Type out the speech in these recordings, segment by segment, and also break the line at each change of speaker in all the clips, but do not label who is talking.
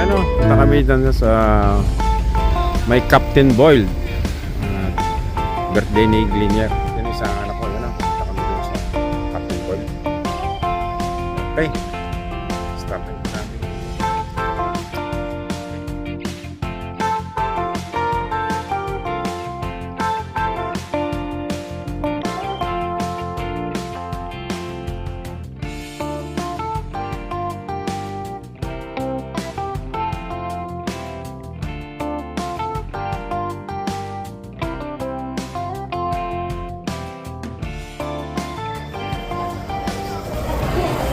ano, punta kami dun sa may Captain Boyle. Birthday ni Glinier. Yan yung sa anak ko, ano, punta kami dun sa Captain Boyle. Okay. Start na natin.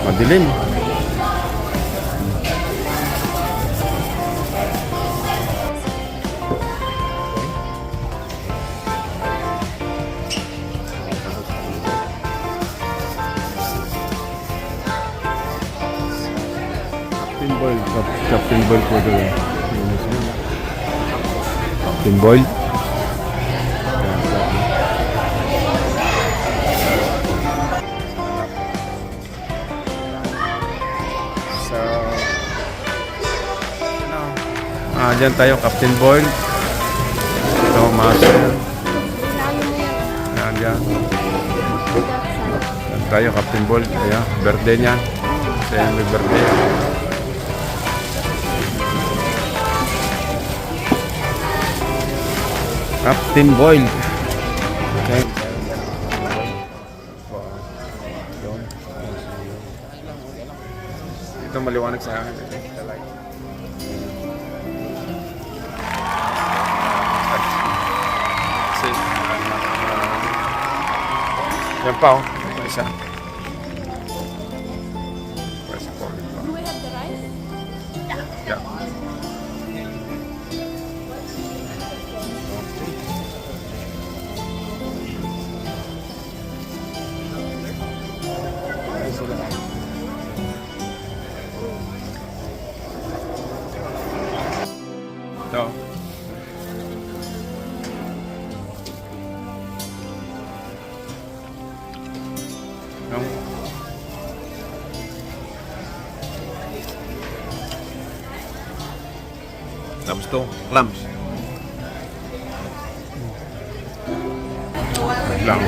Madilim. Captain Boyle po doon. Captain Boyle. Diyan tayo, Captain Boyle. Ito, master. Diyan tayo, Captain Boyle. Ayan, birthday niya. Kaya may birthday. Captain Boyle. Okay. Ito maliwanag sa akin. Yan pa, oh. Isa.
Do we have the rice?
Yeah. Ito. Tapos ito, clams. Lang.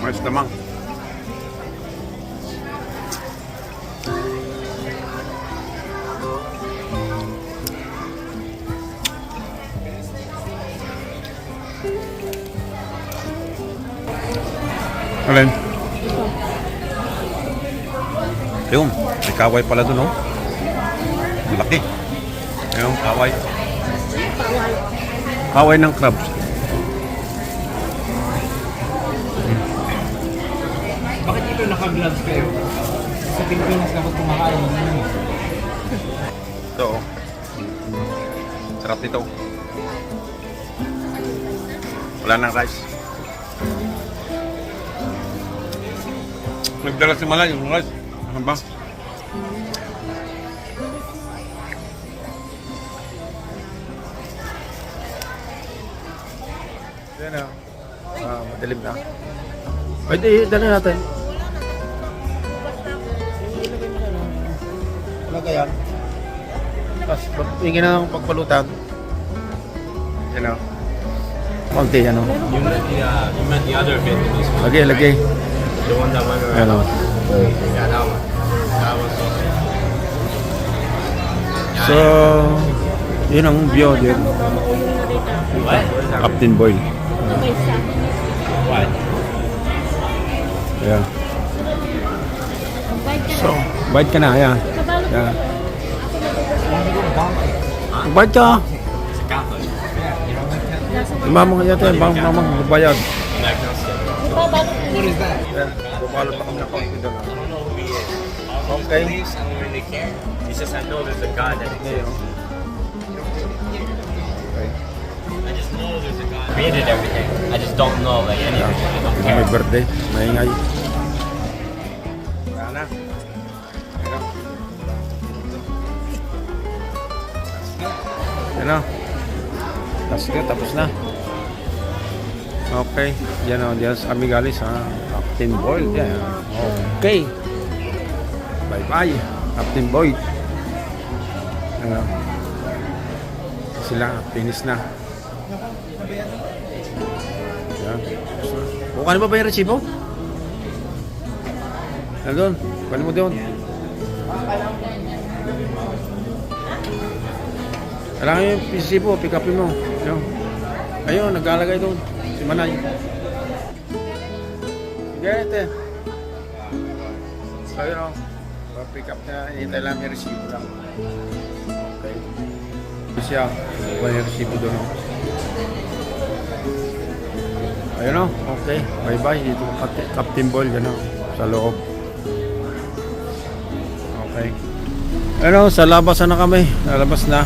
Mas tamang. Alin? Yung, may kaway pala doon, oh. Malaki. Yung kaway. Kaway ng crabs.
Bakit dito naka-gloves kayo? Sa Pilipinas kapag kumakain,
Ito, oh. Sarap nito. Wala nang rice. Nagdala si Malay yung rice. Ano ba? Yan na. Madilim na. Ay, di, dala natin. Wala ka yan. Tapos, hingin na ng pagpalutan. Yan na. Konti, yan o.
You meant the other Vietnamese one.
Lagay, lagay.
The one that went
Yan
around.
o.
Yeah, that one. That was also.
So, yun ang view din.
What?
Captain Boyle.
What?
Ayan. So, bite ka na, ayan. Ayan. Bite ka.
It's a Catholic.
Mama ka yata, mama magbayad.
What is that?
Ayan, bumalo pa kami na konti doon.
I don't know who he is.
Okay.
Police, I don't really care. It's just I know there's a God that exists.
Okay.
I just know there's a God. Created everything. I just don't know like anything. I don't
May
care.
birthday, maingay. Yan o. Tapos na. Okay. Yan o. Diyan sa kami galing sa Captain Boyd. Yan. Okay. Bye-bye. Captain Boyd. Ano? Sila. Finish na. Yan. Bukan ba ba yung resibo? Nandun. Kunin mo doon. Kailangan yung resibo. Pick upin mo. Ayun. Naglalagay doon. Si Manay. Sige, ito. So, yun o. Pick up na. Hintay lang yung resibo lang. Okay. Ito siya. Kuha yung resibo doon o. Ayun o. Okay. Bye-bye. Dito Captain Boyle. Yan o. Sa loob. Okay. Ayun o. Sa labas na kami. Lalabas na.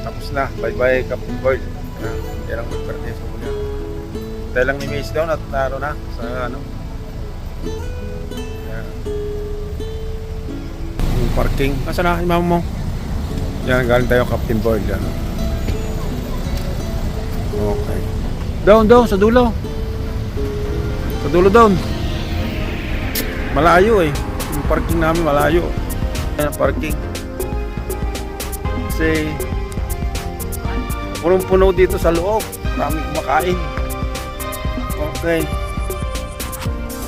Tapos na. Bye-bye Captain Boyle. Hindi lang magparte sa muli. Dahil lang ni Mace down at naro na sa ano. Yan. Yung parking. Nasaan na? Imam mo. Yan. Galing tayo Captain Boyle. Yan. Okay. Down. Sa dulo. Sa dulo down. Malayo eh. Yung parking namin malayo. Yan ang parking. Kasi punong-puno dito sa loob. Maraming kumakain. Okay.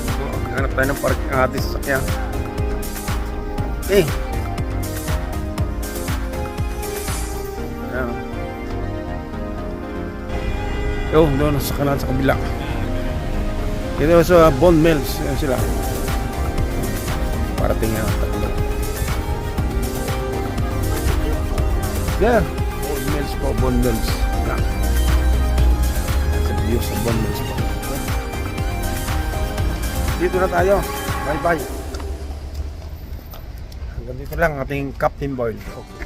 So, hanap tayo ng parking ang ating sasakyan. Okay. Ayan. Doon sa kanan sa kabila. Dito sa Bond Mills. Ayan sila. Parating yan. Tatlo. There. Bond Mills po. Bond Mills. Yan. Sa view sa Bond Mills po. Dito na tayo. Bye bye. Hanggang dito lang ating Captain Boyle. Okay.